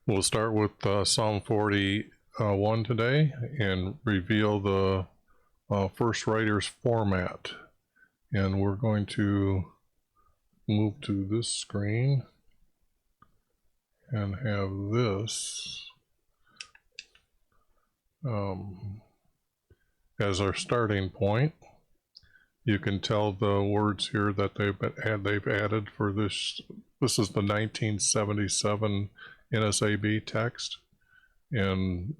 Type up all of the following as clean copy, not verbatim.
We'll start with Psalm 41 today and reveal the first writer's format. And we're going to move to this screen and have this as our starting point. You can tell the words here that they've added for this. This is the 1977 NSAB text, and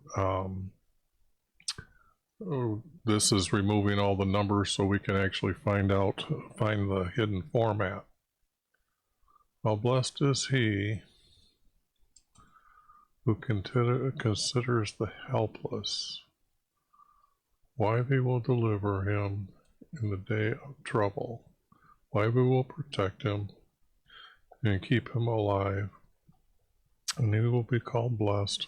this is removing all the numbers so we can actually find the hidden format. How blessed is he who considers the helpless. Why we will deliver him in the day of trouble. Why we will protect him and keep him alive. And he will be called blessed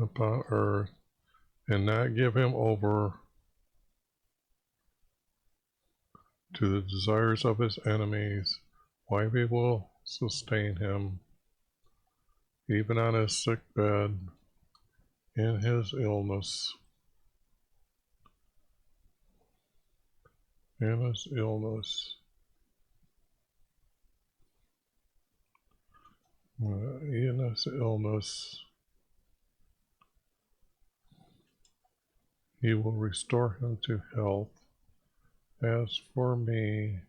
upon earth, and not give him over to the desires of his enemies. Why we will sustain him, even on his sick bed, in his illness. In his illness. In his illness, he will restore him to health. As for me,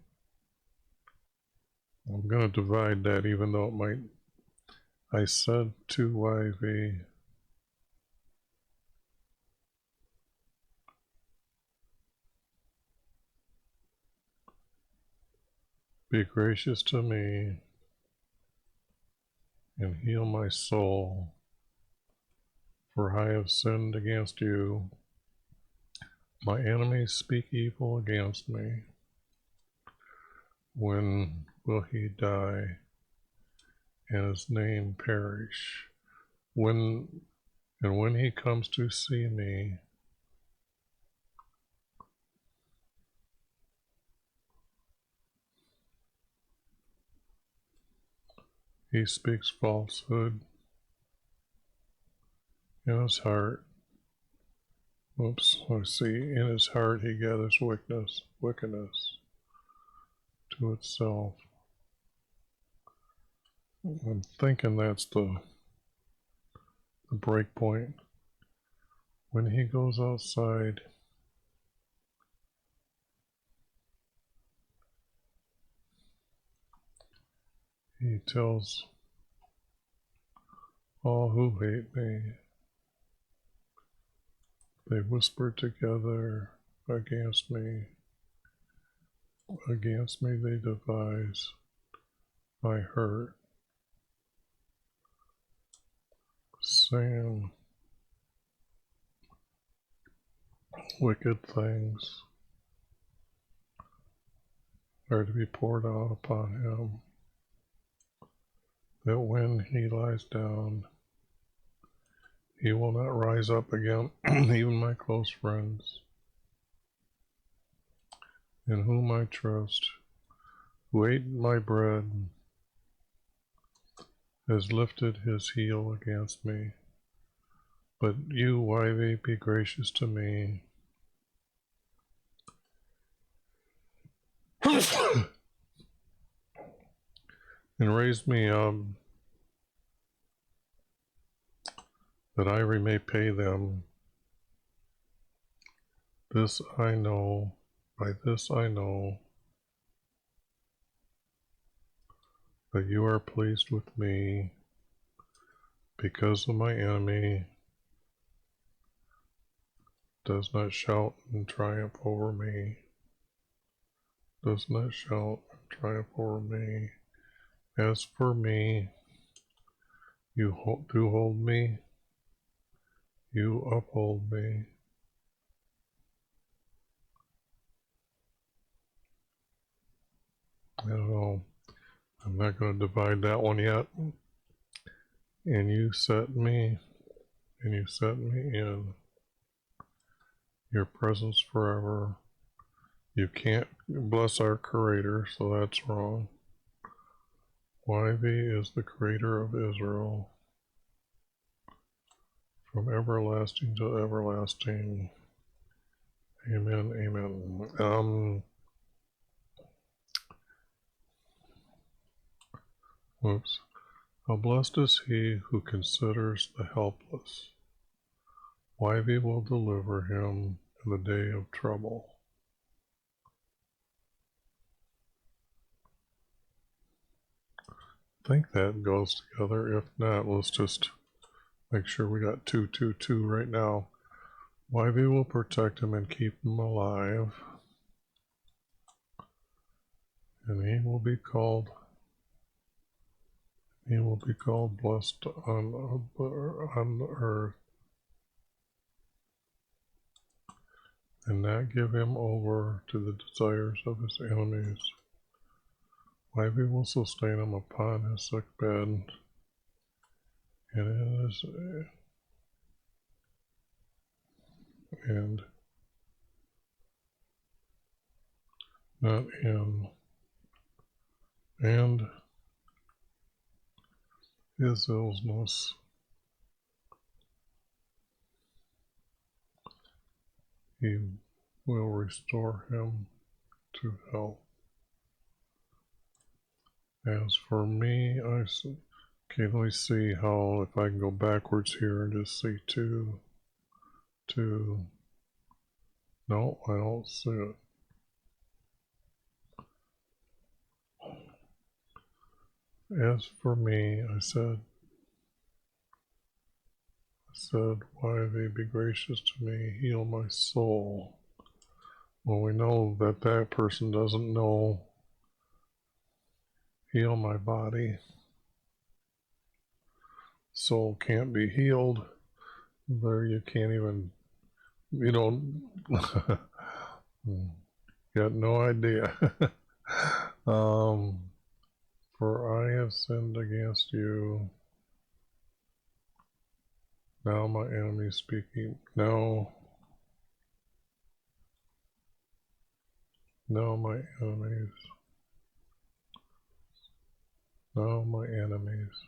I'm going to divide that, even though it might. I said to YV, be gracious to me and heal my soul, for I have sinned against you. My enemies speak evil against me. When will he die and his name perish? When he comes to see me, he speaks falsehood in his heart. Oops, let's see. In his heart he gathers wickedness to itself. I'm thinking that's the break point. When he goes outside, he tells all who hate me, they whisper together against me. Against me they devise my hurt, saying wicked things are to be poured out upon him, that when he lies down, he will not rise up again. Even my close friends, in whom I trust, who ate my bread, has lifted his heel against me. But you, YV, be gracious to me. And raise me up, that I may pay them. This I know, by this I know, that you are pleased with me, because of my enemy does not shout and triumph over me. Does not shout and triumph over me. As for me, you do hold me, you uphold me. I don't know. I'm not going to divide that one yet. And you set me in your presence forever. You can't bless our Creator, so that's wrong. YV is the Creator of Israel. from everlasting to everlasting. Amen, amen. Whoops. How blessed is he who considers the helpless. YHVH will deliver him in the day of trouble. I think that goes together. If not, let's just make sure we got 222 right now. YHVH will protect him and keep him alive. And he will be called blessed on earth, and not give him over to the desires of his enemies. YHVH will sustain him upon his sick bed, and not in, and his illness. He will restore him to health. As for me, let me see how, if I can go backwards here and just see 2. No, I don't see it. As for me, I said, YHVH, be gracious to me, heal my soul. Well, we know that that person doesn't know heal my body. Soul can't be healed. There you can't even, you don't, got no idea. For I have sinned against you. Now my enemies speaking. Now my enemies. Now my enemies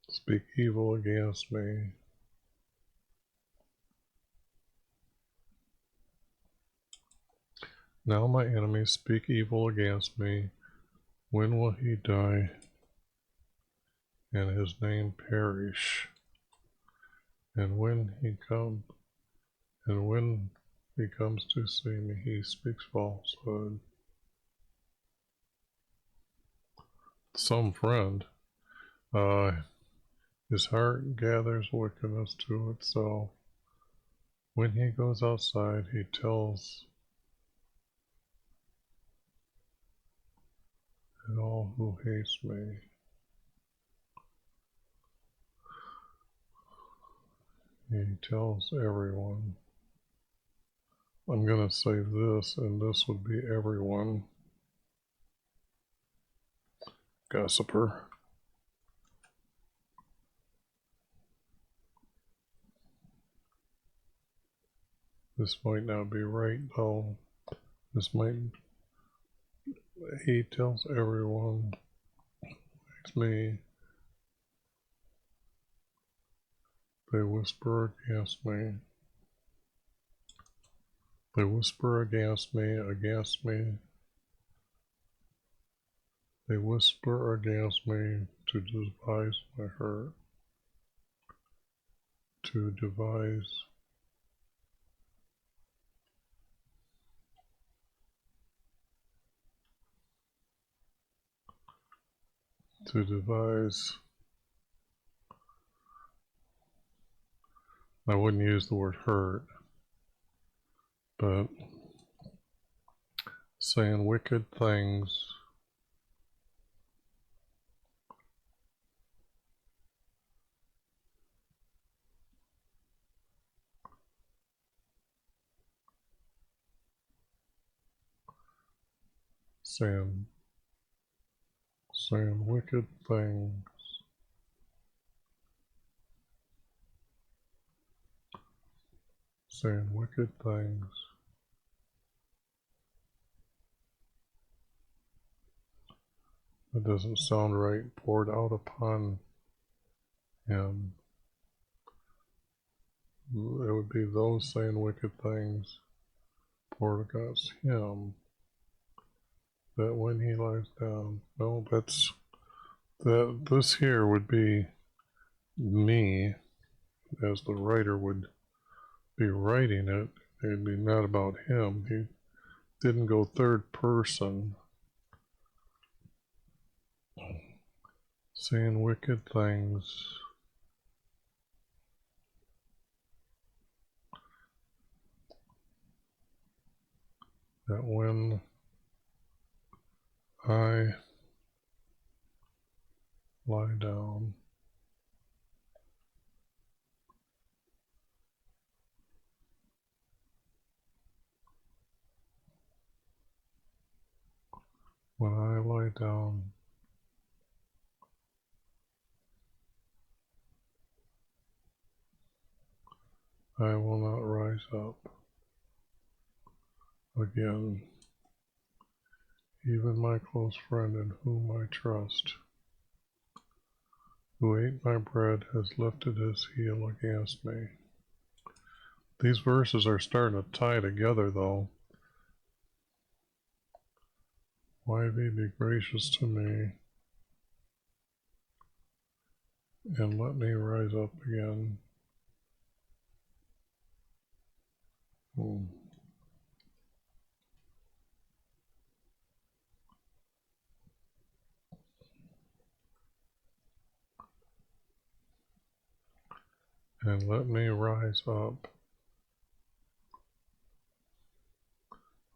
speak evil against me. Now my enemies speak evil against me. When will he die and his name perish? And when he comes to see me, he speaks falsehood. Some friend, his heart gathers wickedness to itself. When he goes outside, he tells and all who hates me. He tells everyone. I'm going to say this, and this would be everyone. Gossiper. This might not be right, though. He tells everyone, it's me. They whisper against me. They whisper against me. They whisper against me to devise my hurt. To devise. I wouldn't use the word hurt, but saying wicked things. Saying wicked things. Saying wicked things. That doesn't sound right. Poured out upon him. it would be those saying wicked things poured against him, that when he lies down. No, that's that. This here would be me, as the writer would be writing it. It'd be not about him. He didn't go third person, saying wicked things. That when I lie down, when I lie down, I will not rise up again. Even my close friend in whom I trust, who ate my bread, has lifted his heel against me. These verses are starting to tie together, though. YV, be gracious to me, and let me rise up again. And let me rise up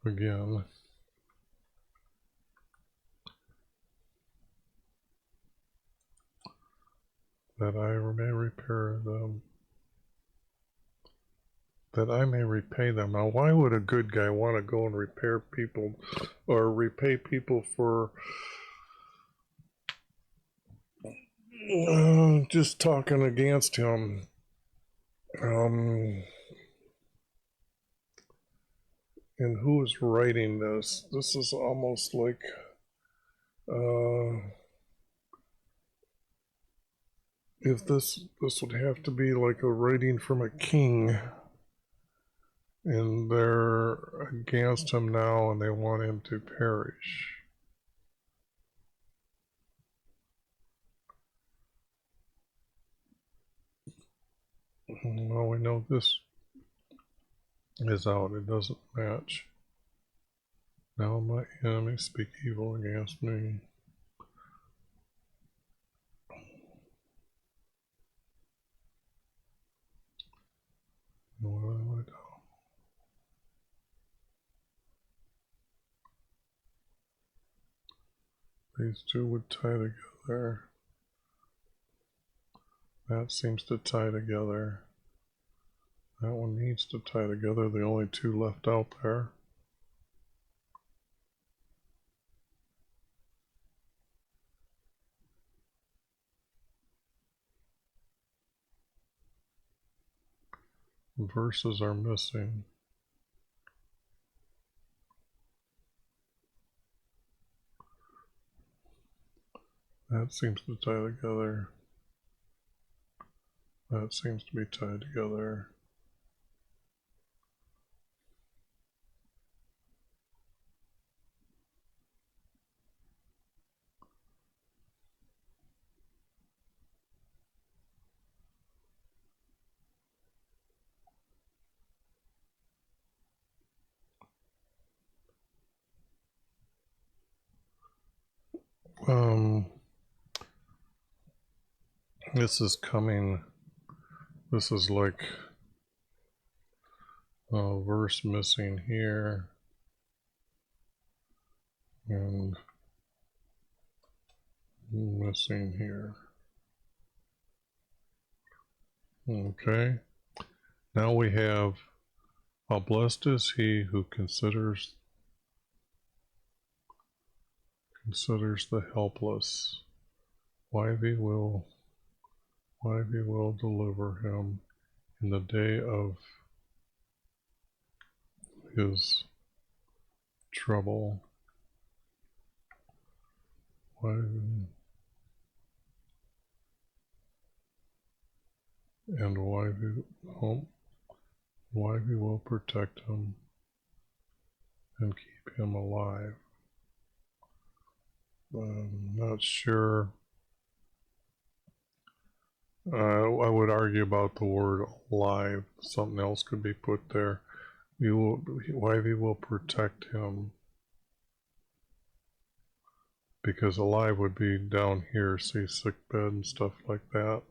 again. That I may repair them. That I may repay them. Now, why would a good guy want to go and repair people or repay people for just talking against him? And who is writing this? This is almost like if this would have to be like a writing from a king, and they're against him now and they want him to perish. Well, we know this is out. It doesn't match. Now my enemies speak evil against me. What do I do? These two would tie together. That seems to tie together. That one needs to tie together. The only two left out there. Verses are missing. That seems to tie together. That seems to be tied together. This is coming. This is like a verse missing here, and missing here. Okay. Now we have, how blessed is he who considers the helpless. YV will deliver him in the day of his trouble. And YV, YV will protect him and keep him alive. I'm not sure. I would argue about the word alive. Something else could be put there. YV will protect him, because alive would be down here, see sick bed and stuff like that.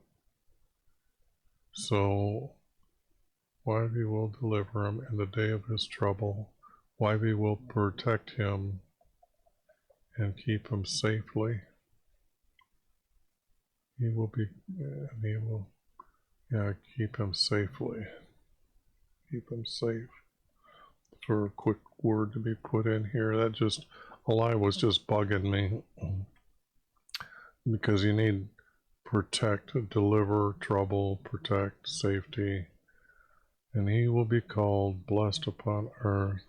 So YV will deliver him in the day of his trouble. YV will protect him and keep him safely. He will keep him safely. Keep him safe. For a quick word to be put in here, that just, alive was just bugging me. Because you need protect, deliver, trouble, protect, safety. And he will be called blessed upon earth.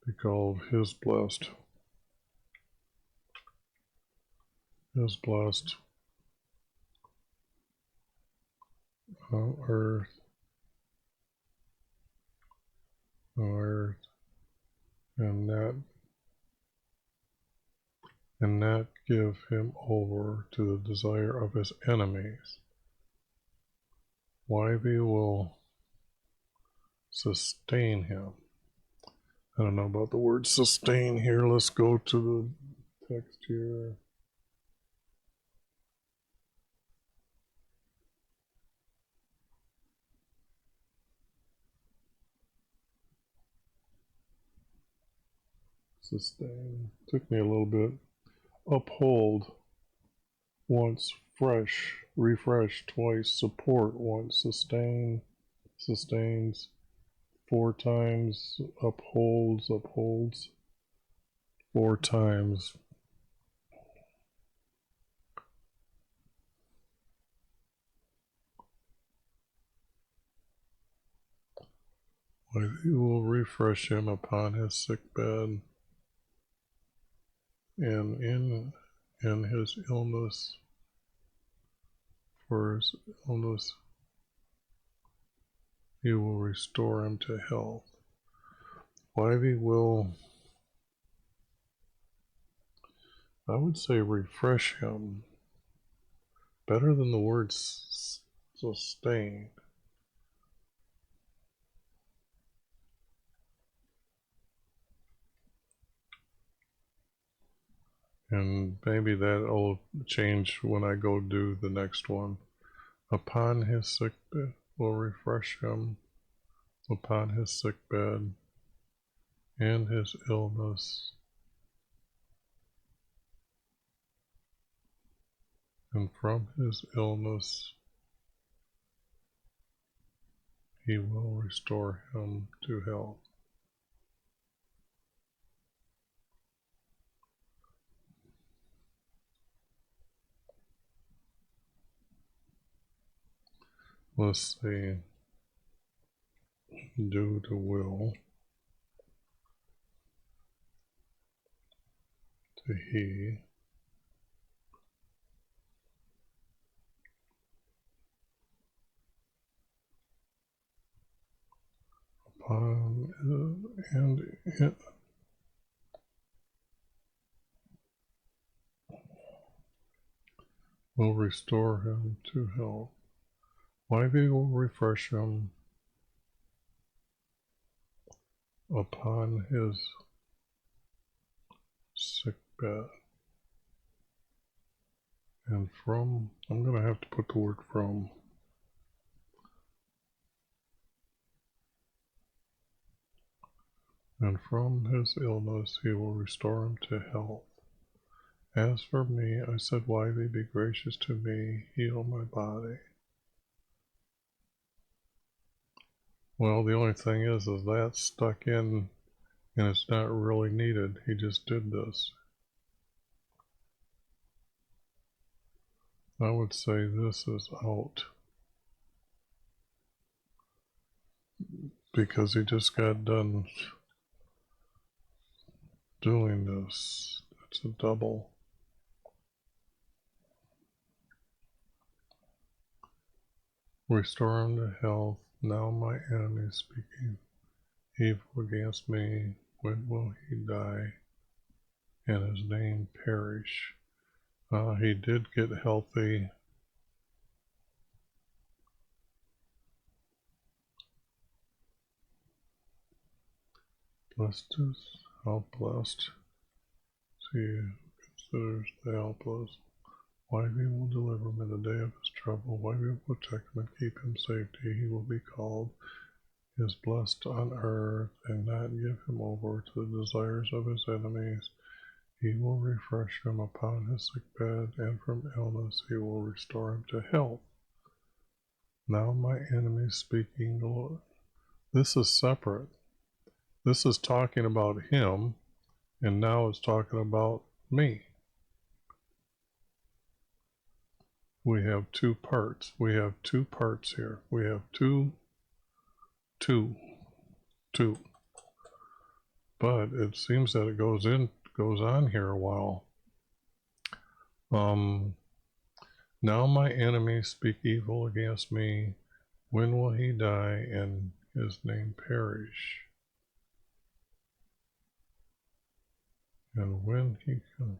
Be called his blessed. His blessed on earth. On earth. And that give him over to the desire of his enemies. YV will sustain him. I don't know about the word sustain here. Let's go to the text here. Sustain. Took me a little bit. Uphold once, fresh, refresh twice, support once, sustain, sustains 4 times, upholds, upholds 4 times. He will refresh him upon his sick bed, and in his illness, for his illness, he will restore him to health. YV will, I would say, refresh him. Better than the word sustain. And maybe that'll change when I go do the next one. Upon his sick bed will refresh him, upon his sick bed and his illness, and from his illness he will restore him to health. Let's see, do the will to he, upon and it will restore him to health. YV will refresh him upon his sick bed. And from, I'm going to have to put the word from. And from his illness he will restore him to health. As for me, I said, YV, be gracious to me, heal my body. Well, the only thing is that's stuck in and it's not really needed. He just did this. I would say this is out, because he just got done doing this. It's a double. Restore him to health Now my enemy speaking evil against me, when will he die and his name perish? He did get healthy. Blessed is how blessed. See, considers the helpless. Why we will deliver him in the day of his trouble. Why we will protect him and keep him safety. He will be called is blessed on earth, and not give him over to the desires of his enemies. He will refresh him upon his sick bed, and from illness he will restore him to health. Now my enemies speaking, Lord. This is separate. This is talking about him, and now it's talking about me. We have two parts. We have two parts here. We have two. But it seems that it goes on here a while. Now my enemies speak evil against me. When will he die and his name perish? And when he comes.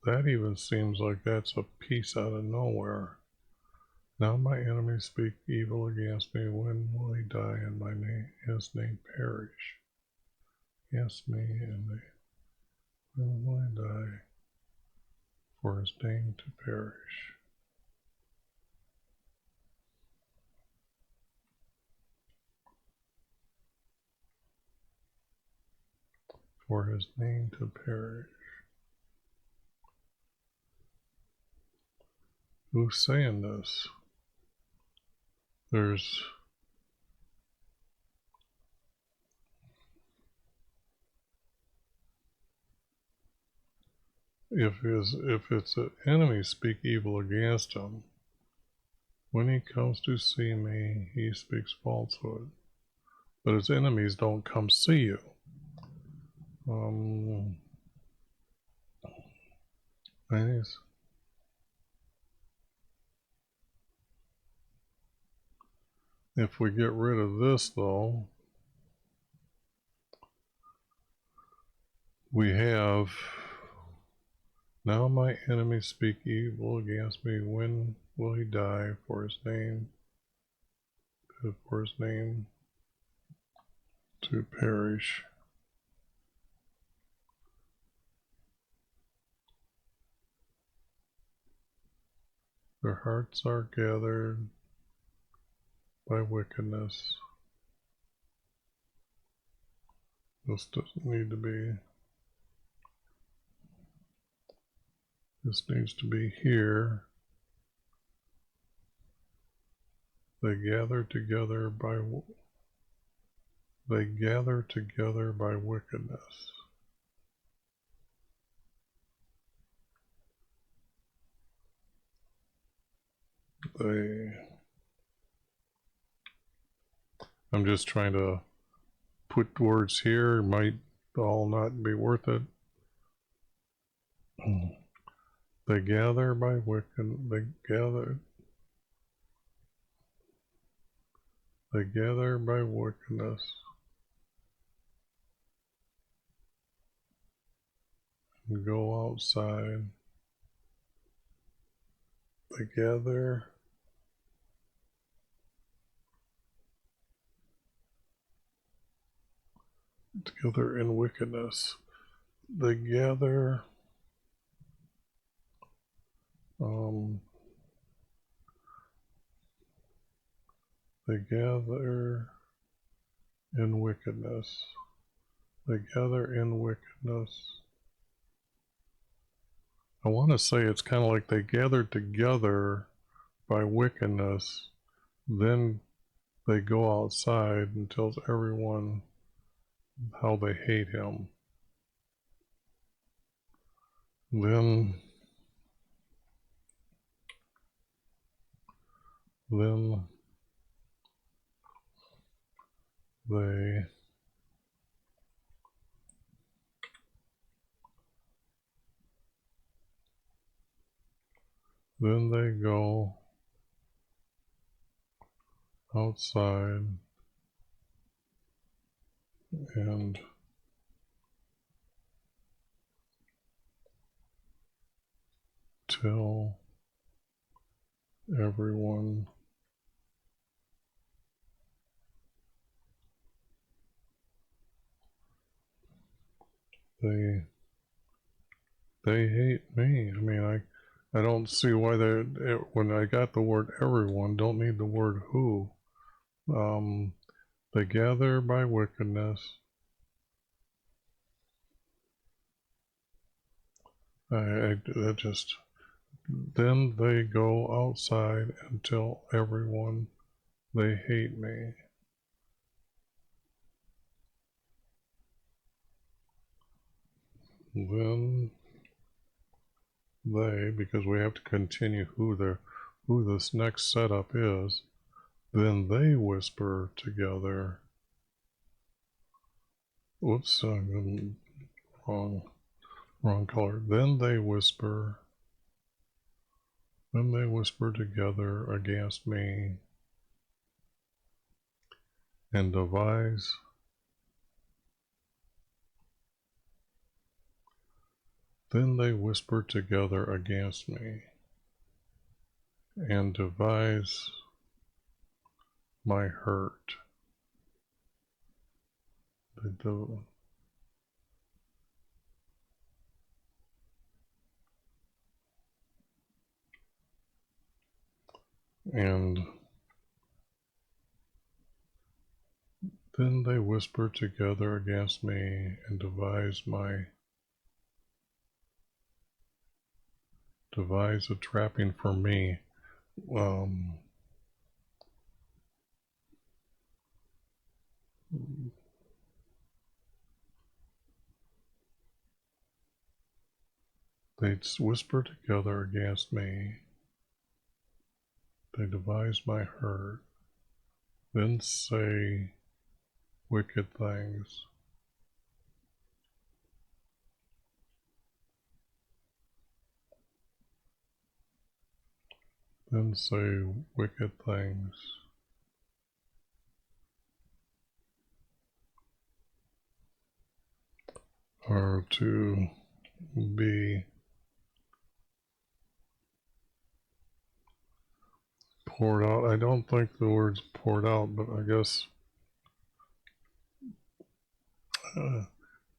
That even seems like that's a piece out of nowhere. Now my enemies speak evil against me. When will he die and his name perish? Yes, me and they. When will he die for his name to perish? For his name to perish. Who's saying this? There's if it's an enemy speak evil against him, when he comes to see me, he speaks falsehood. But his enemies don't come see you. Nice. If we get rid of this, though, we have, now my enemies speak evil against me. When will he die for his name to perish? Their hearts are gathered by wickedness. This doesn't need to be. This needs to be here. They gather together by wickedness. I'm just trying to put words here, might all not be worth it. They gather by wickedness. They gather by wickedness and go outside. They gather together in wickedness. They gather in wickedness. They gather in wickedness. I want to say it's kind of like they gathered together by wickedness, then they go outside and tells everyone how they hate him. Then they Then they go outside and tell everyone they hate me. I mean, I don't see why they, when I got the word everyone, don't need the word who. They gather by wickedness. That just, then they go outside and tell everyone they hate me. Then they, because we have to continue who this next setup is, then they whisper together. Whoops, wrong color. Then they whisper together against me and devise Then they whisper together against me and devise my hurt. And then they whisper together against me and devise a trapping for me. They whisper together against me. They devise my hurt, then say wicked things. Then say wicked things. Are to be poured out. I don't think the word's poured out, but I guess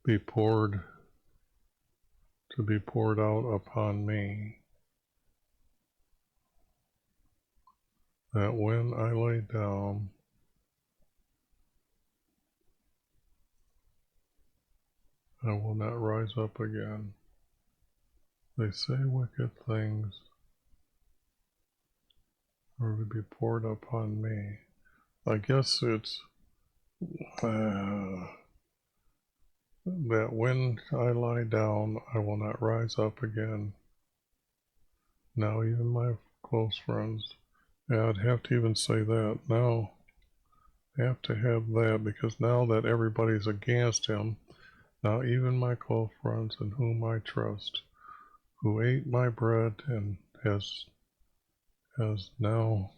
be poured out upon me. That when I lay down, I will not rise up again. They say wicked things are to be poured upon me. I guess it's that when I lie down, I will not rise up again. Now even my close friends, yeah, I'd have to even say that. Now I have to have that, because now that everybody's against him, now even my close friends in whom I trust, who ate my bread and has now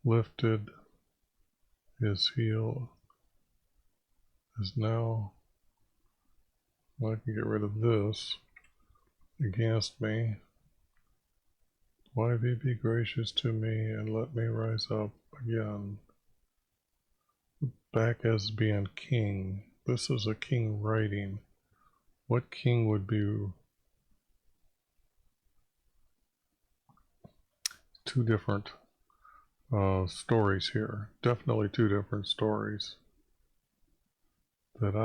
lifted his heel, is now, I can get rid of this, against me. Why be gracious to me and let me rise up again, back as being king. This is a king writing. What king would be two different stories here? Definitely two different stories. That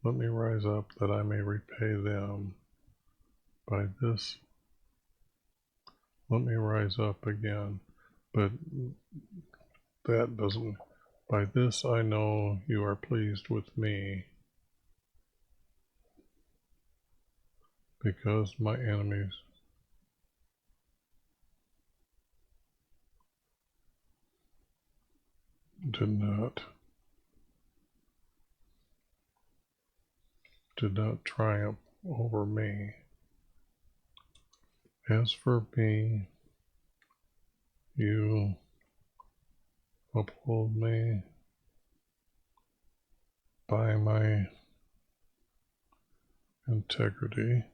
let me rise up that I may repay them. By this, let me rise up again. But that doesn't, by this I know you are pleased with me, because my enemies did not triumph over me. As for me, you uphold me by my integrity.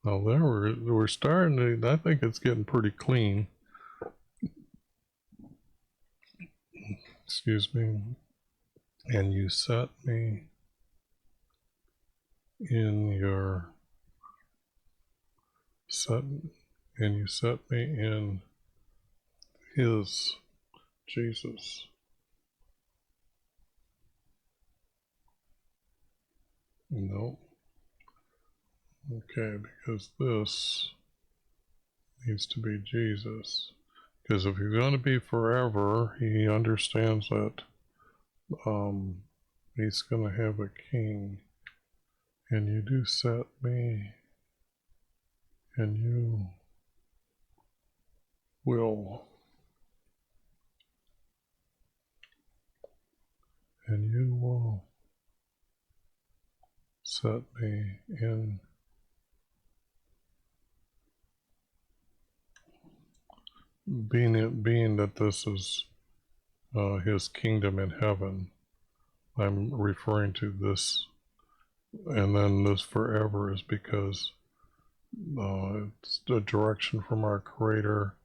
Now there we're starting to, I think it's getting pretty clean. Excuse me. And you set me in your you set me in his Jesus. No. Okay, because this needs to be Jesus. Because if he's going to be forever, he understands that he's going to have a king. And you do set me, and you will. And you will set me in being that this is his kingdom in heaven. I'm referring to this, and then this forever is because it's a direction from our Creator,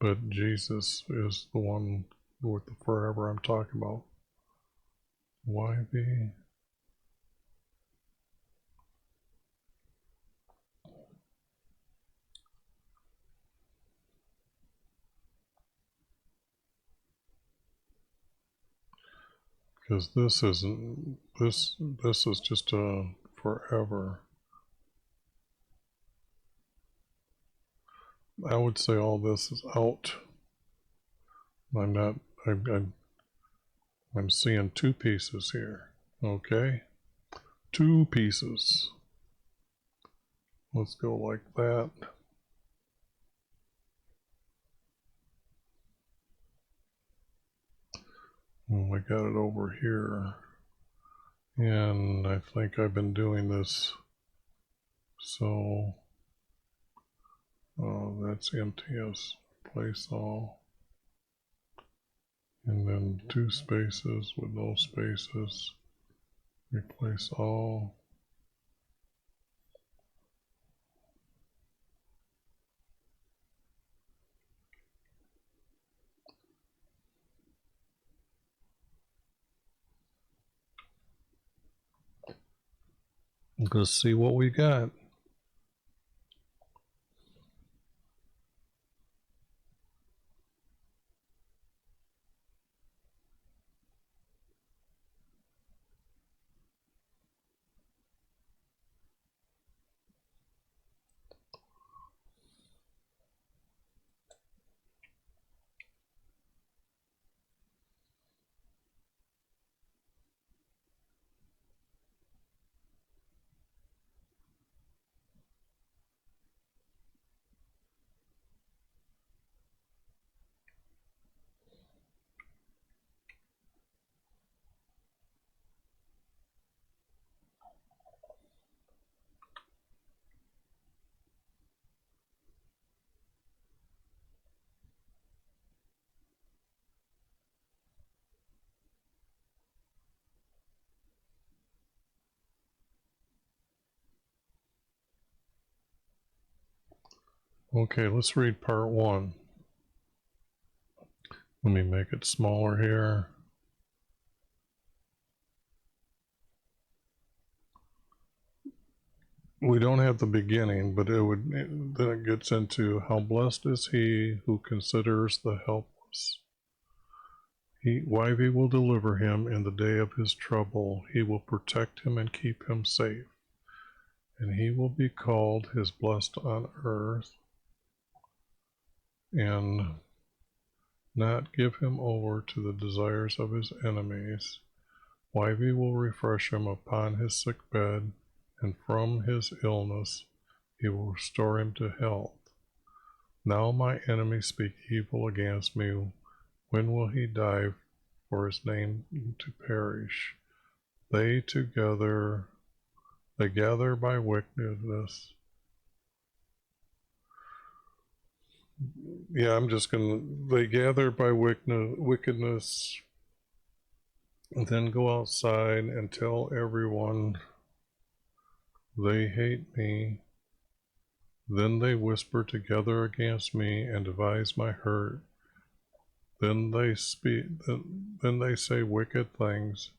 but Jesus is the one with the forever I'm talking about. YV. Because this isn't, this is just a forever. I would say all this is out. I'm not, I'm seeing two pieces here. Okay? Two pieces. Let's go like that. I got it over here. And I think I've been doing this. So that's empty as place all. And then two spaces with no spaces. Replace all. Let's see what we got. Okay, let's read part one. Let me make it smaller here. We don't have the beginning, but then it gets into how blessed is he who considers the helpless. YV will deliver him in the day of his trouble. He will protect him and keep him safe. And he will be called his blessed on earth, and not give him over to the desires of his enemies. YV will refresh him upon his sick bed, and from his illness he will restore him to health. Now my enemies speak evil against me. When will he die for his name to perish? They gather by wickedness. yeah, I'm just gonna, they gather by wickedness, and then go outside and tell everyone they hate me. Then they whisper together against me and devise my hurt. Then they then they say wicked things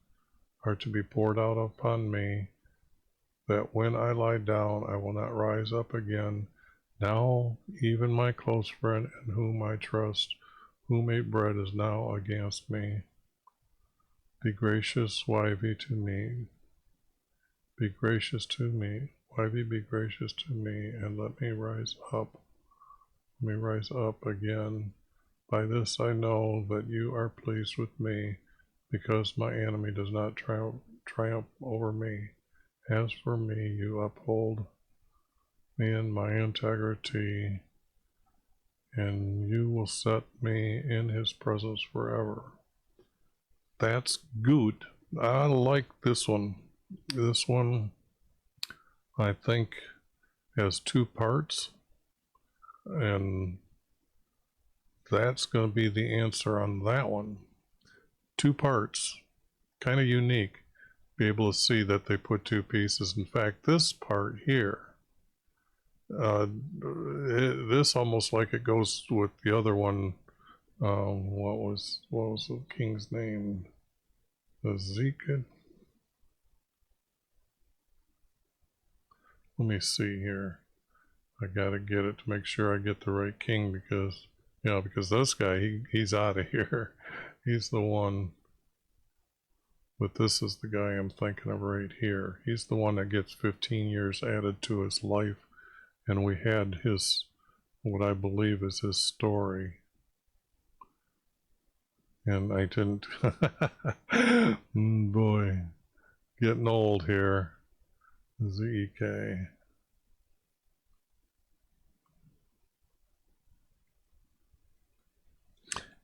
are to be poured out upon me, that when I lie down I will not rise up again. Now even my close friend in whom I trust, who made bread, is now against me. Be gracious, Yv, to me. Be gracious to me. Yv, be gracious to me, and let me rise up. Let me rise up again. By this I know that you are pleased with me, because my enemy does not triumph over me. As for me, you uphold me in my integrity, and you will set me in his presence forever. That's good. I like this one. This one, I think, has 2 parts, and that's going to be the answer on that one. 2 parts, kind of unique. Be able to see that they put 2 pieces. In fact, this part here, this almost like it goes with the other one. What was the king's name? Ezekiel. Let me see here. I gotta get it to make sure I get the right king, because because this guy, he's out of here. He's the one. But this is the guy I'm thinking of right here. He's the one that gets 15 years added to his life, and we had his, what I believe is his story. And I didn't. Boy, getting old here. ZEK.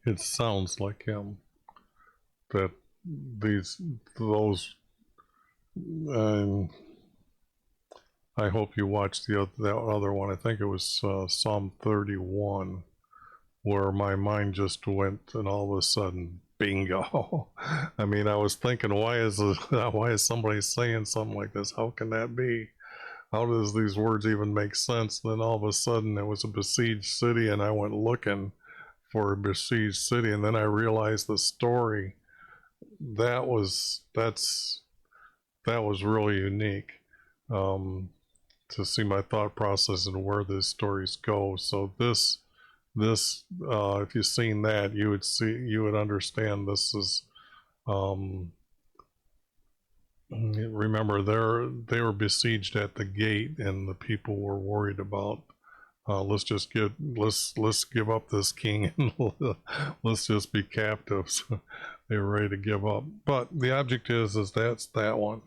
It sounds like him. That those. I hope you watched that other one. I think it was Psalm 31, where my mind just went, and all of a sudden, bingo. I mean, I was thinking, why is somebody saying something like this? How can that be? How does these words even make sense? And then all of a sudden, it was a besieged city, and I went looking for a besieged city, and then I realized the story. That was really unique. To see my thought process and where these stories go. So this if you've seen that, you would understand this is remember, they were besieged at the gate, and the people were worried about let's give up this king, and let's just be captives. They were ready to give up. But the object is that's that one.